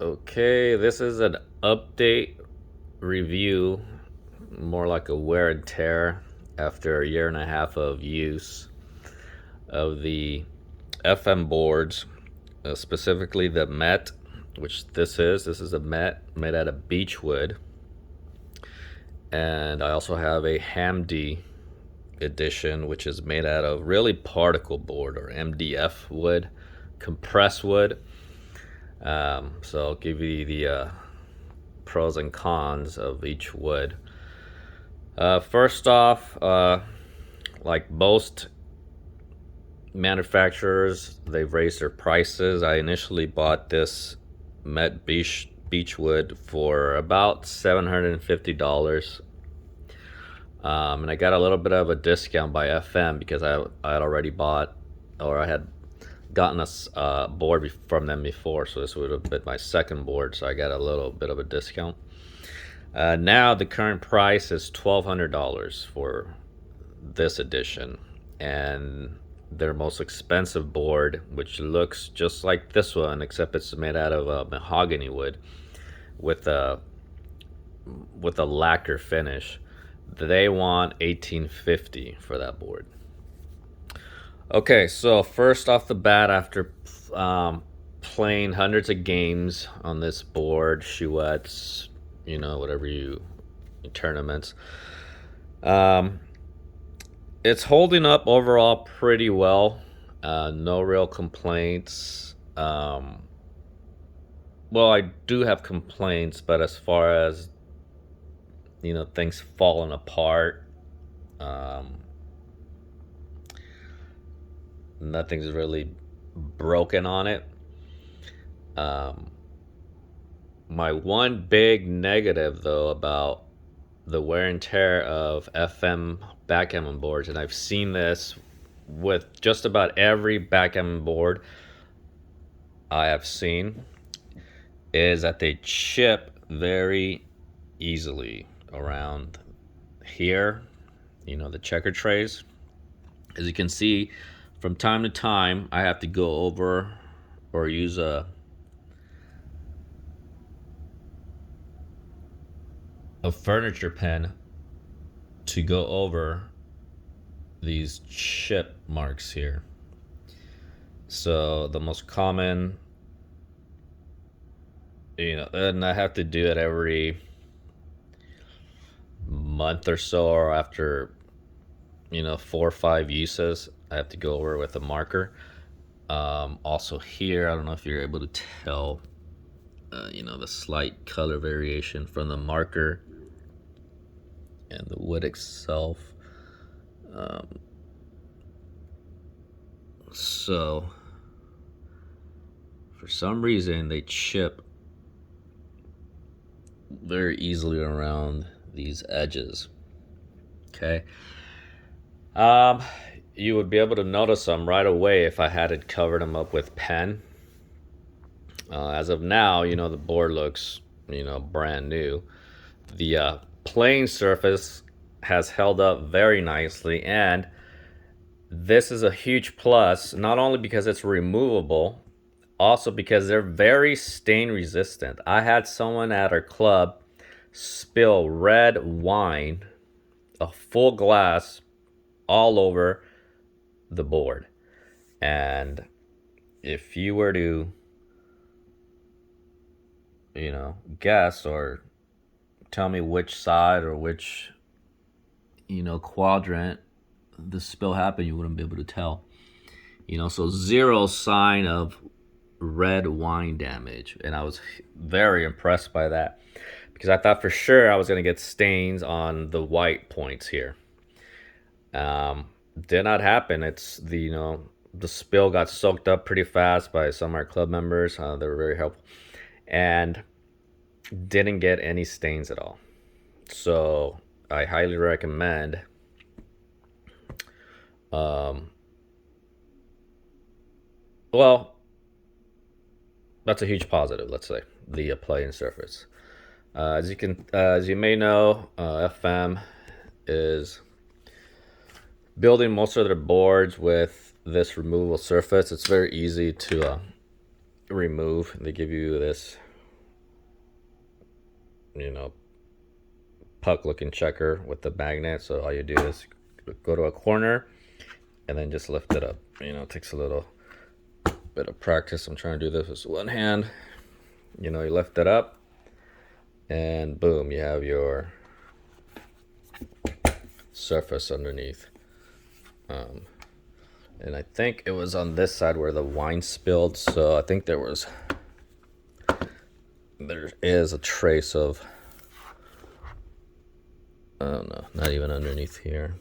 Okay, this is an update review, more like a wear and tear after a year and a half of use of the FM boards, specifically the Met, which this is a Met made out of beechwood, and I also have a Hamdi edition, which is made out of really particle board or MDF wood, compressed wood. So I'll give you the pros and cons of each wood. First off, like most manufacturers, they've raised their prices. I initially bought this Met Beechwood for about $750. And I got a little bit of a discount by FM because I had already bought, or I had gotten a board from them before, so this would have been my second board, so I got a little bit of a discount. Now the current price is $1,200 for this edition, and their most expensive board, which looks just like this one except it's made out of mahogany wood with a lacquer finish, they want $1,850 for that board. Okay, so first off the bat, after playing hundreds of games on this board, chouettes, whatever tournaments, it's holding up overall pretty well. No real complaints. Well, I do have complaints, but as far as things falling apart, nothing's really broken on it. My one big negative, though, about the wear and tear of FM backgammon boards, and I've seen this with just about every backgammon board I have seen, is that they chip very easily around here, the checker trays. As you can see, from time to time, I have to go over or use a furniture pen to go over these chip marks here. So the most common, and I have to do it every month or so, or after 4 or 5 uses, I have to go over with a marker. Also here, I don't know if you're able to tell, the slight color variation from the marker and the wood itself. So for some reason they chip very easily around these edges. Okay. You would be able to notice them right away if I hadn't covered them up with pen. As of now, the board looks, brand new. The playing surface has held up very nicely, and this is a huge plus, not only because it's removable, also because they're very stain resistant. I had someone at our club spill red wine, a full glass, all over the board. And if you were to, guess or tell me which side or which, quadrant the spill happened, you wouldn't be able to tell. So zero sign of red wine damage. And I was very impressed by that because I thought for sure I was going to get stains on the white points here. Did not happen. It's the spill got soaked up pretty fast by some of our club members. They were very helpful and didn't get any stains at all. So I highly recommend well, that's a huge positive, let's say, the playing surface. As you may know, FM is building most of their boards with this removable surface. It's very easy to remove. They give you this you know, puck looking checker with the magnet. So all you do is go to a corner and then just lift it up. You know, it takes a little bit of practice. I'm trying to do this with one hand. You know, you lift it up and boom, you have your surface underneath. And I think it was on this side where the wine spilled, so I think there is a trace of, I don't know, not even underneath here.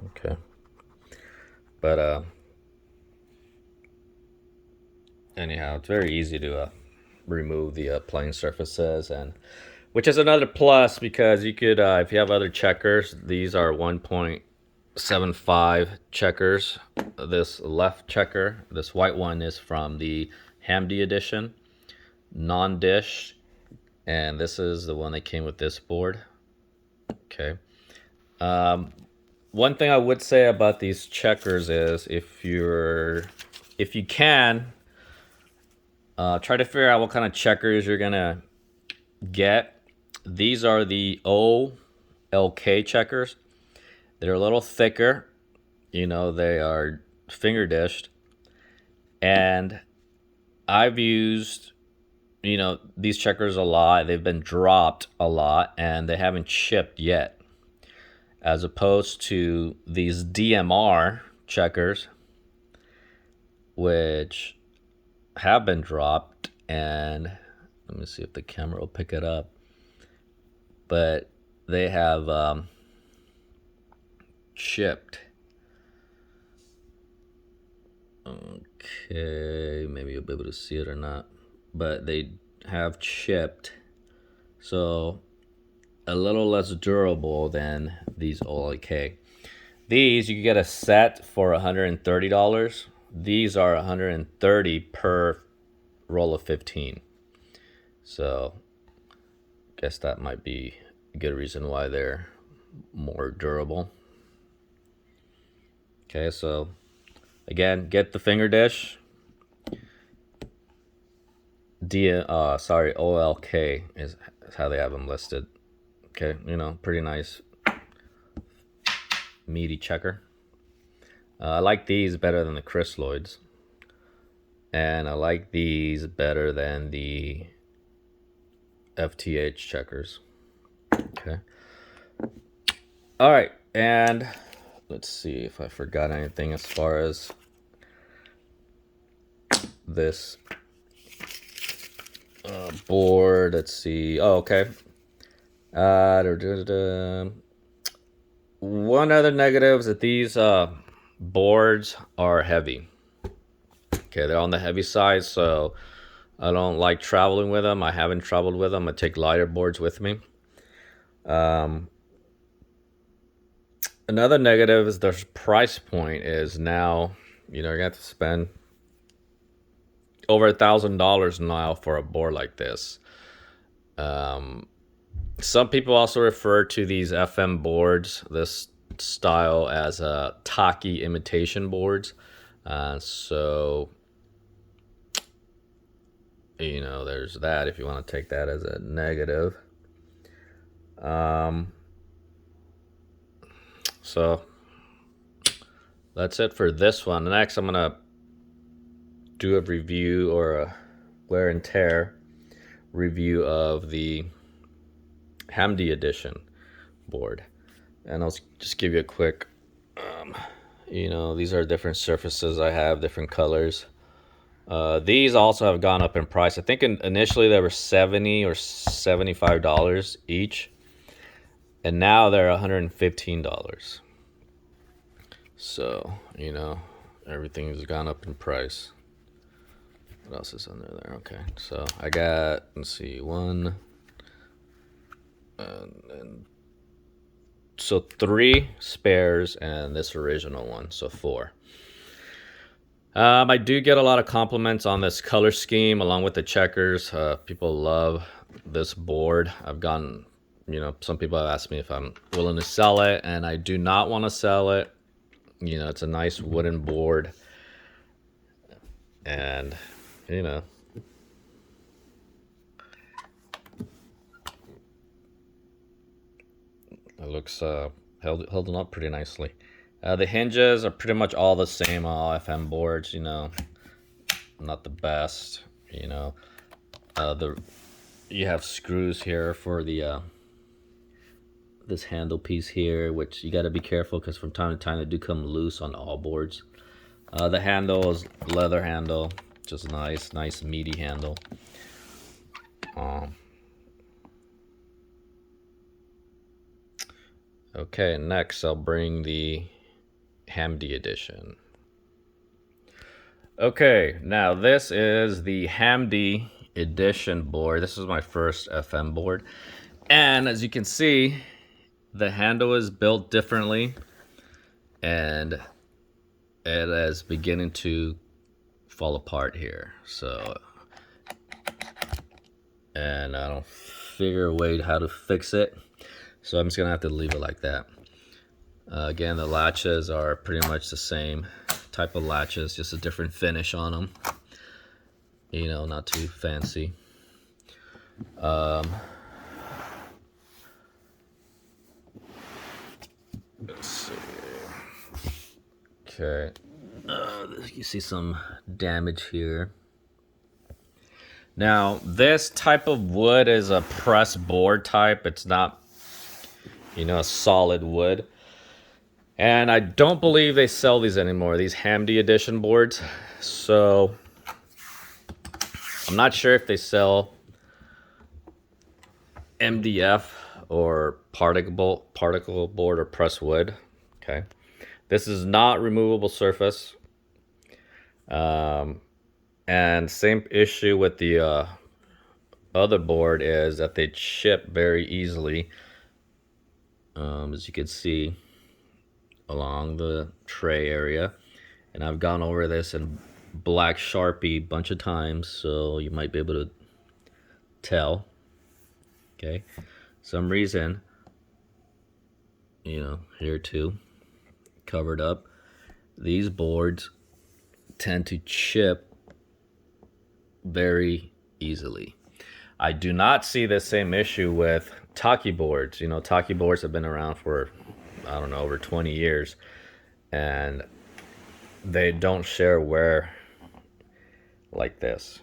Okay. But anyhow, it's very easy to remove the playing surfaces, and which is another plus because you could, if you have other checkers, these are 1.75 checkers. This left checker, this white one, is from the Hamdi edition, non-dish, and this is the one that came with this board. Okay. One thing I would say about these checkers is if you can, try to figure out what kind of checkers you're gonna get. These are the OLK checkers. They're a little thicker. You know, they are finger dished. And I've used, you know, these checkers a lot. They've been dropped a lot and they haven't chipped yet. As opposed to these DMR checkers, which have been dropped, and let me see if the camera will pick it up, but they have chipped. Okay, maybe you'll be able to see it or not, but they have chipped, so a little less durable than these OLK. These you can get a set for $130. These are $130 per roll of 15. So I guess that might be a good reason why they're more durable. Okay, so again, get the finger dish. OLK is how they have them listed. Okay, you know, pretty nice meaty checker. I like these better than the Chrysaloids, and I like these better than the FTH checkers. Okay. All right, and let's see if I forgot anything as far as this board. Let's see. Oh, okay. One other negative is that these boards are heavy. Okay, they're on the heavy side, so I don't like traveling with them. I haven't traveled with them. I take lighter boards with me. Another negative is the price point is now, you know, you're going to have to spend over $1,000 now for a board like this. Some people also refer to these FM boards, this style, as Taki imitation boards. So, you know, there's that if you want to take that as a negative. So that's it for this one. Next, I'm going to do a review or a wear and tear review of the Hamdi edition board. And I'll just give you a quick, you know, these are different surfaces I have, different colors. These also have gone up in price. I think initially they were $70 or $75 each, and now they're $115. So, you know, everything has gone up in price. What else is under there? Okay, so I got, let's see, one, and so 3 spares and this original one, so 4. I do get a lot of compliments on this color scheme along with the checkers. People love this board. I've gotten, you know, some people have asked me if I'm willing to sell it, and I do not want to sell it. You know, it's a nice wooden board, and, you know, looks holding up pretty nicely. The hinges are pretty much all the same on all FM boards, you know, not the best, you know. You have screws here for the this handle piece here, which you got to be careful because from time to time they do come loose on all boards. The handle is leather handle, just nice meaty handle. Okay, next I'll bring the Hamdi edition. Okay, now this is the Hamdi edition board. This is my first FM board, and as you can see, the handle is built differently, and it is beginning to fall apart here. So, and I don't figure a way how to fix it, so I'm just gonna have to leave it like that. Again, the latches are pretty much the same type of latches, just a different finish on them. You know, not too fancy. Let's see. Okay. You see some damage here. Now, this type of wood is a press board type. It's not, you know, a solid wood. And I don't believe they sell these anymore, these Hamdi edition boards. So I'm not sure if they sell MDF or particle board or press wood. Okay. This is not removable surface. And same issue with the other board is that they chip very easily. As you can see along the tray area, and I've gone over this in black Sharpie a bunch of times, so you might be able to tell. Okay, some reason, you know, here too, covered up, these boards tend to chip very easily. I do not see the same issue with Taki boards. You know, Taki boards have been around for, I don't know, over 20 years, and they don't share wear like this.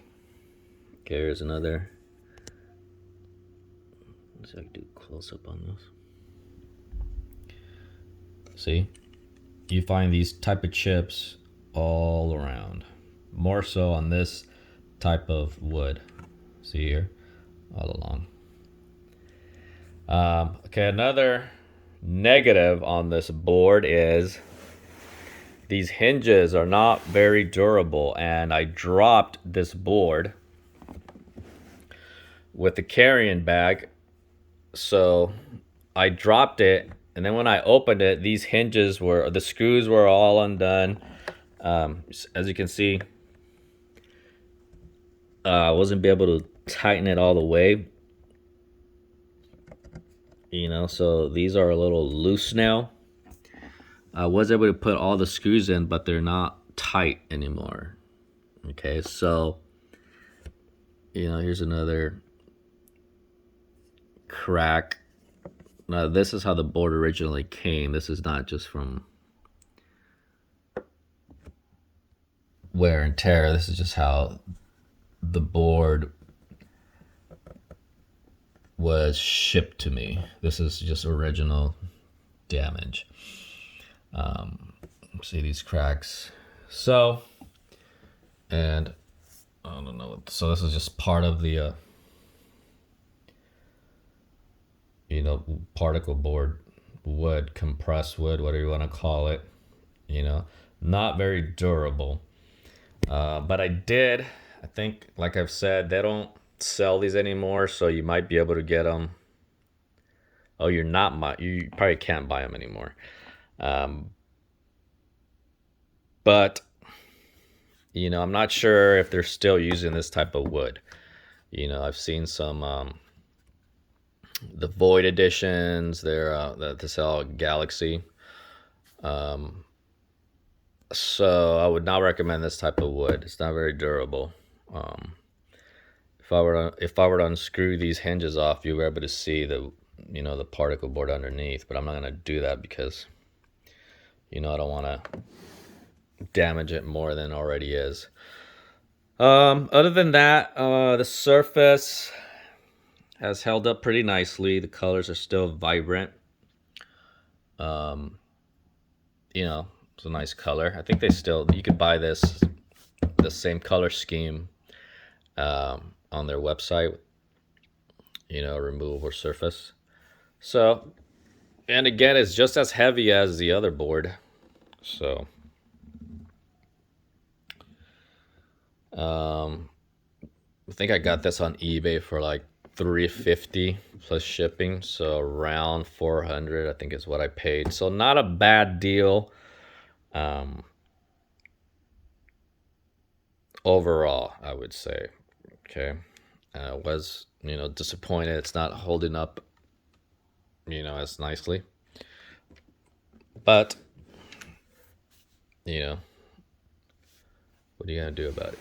Okay, here's another. Let's see if I can do a close up on this. See, you find these type of chips all around, more so on this type of wood. See here, all along. Okay, another negative on this board is these hinges are not very durable, and I dropped this board with the carrying bag. So I dropped it, and then when I opened it, these hinges were, the screws were all undone. As you can see, I wasn't able to tighten it all the way, you know, so these are a little loose now. I was able to put all the screws in, but they're not tight anymore. Okay, so, you know, here's another crack. Now, this is how the board originally came. This is not just from wear and tear. This is just how the board was shipped to me. This is just original damage. See these cracks. So, and I don't know. So this is just part of the, you know, particle board wood, compressed wood, whatever you want to call it. You know, not very durable. But I think, like I've said, they don't sell these anymore, so you might be able to get them. Oh, you probably can't buy them anymore. But, you know, I'm not sure if they're still using this type of wood. You know, I've seen some, the Void editions, they sell Galaxy. So I would not recommend this type of wood. It's not very durable. If I were to unscrew these hinges off, you were able to see the the particle board underneath, but I'm not gonna do that because I don't want to damage it more than it already is. Other than that, the surface has held up pretty nicely. The colors are still vibrant. Um, it's a nice color. I think you could buy the same color scheme on their website, removable surface. So, and again, it's just as heavy as the other board. So, I think I got this on eBay for like $350 plus shipping, so around 400 I think is what I paid. So not a bad deal. Overall, I would say. Okay. Was disappointed it's not holding up as nicely, but what are you gonna do about it?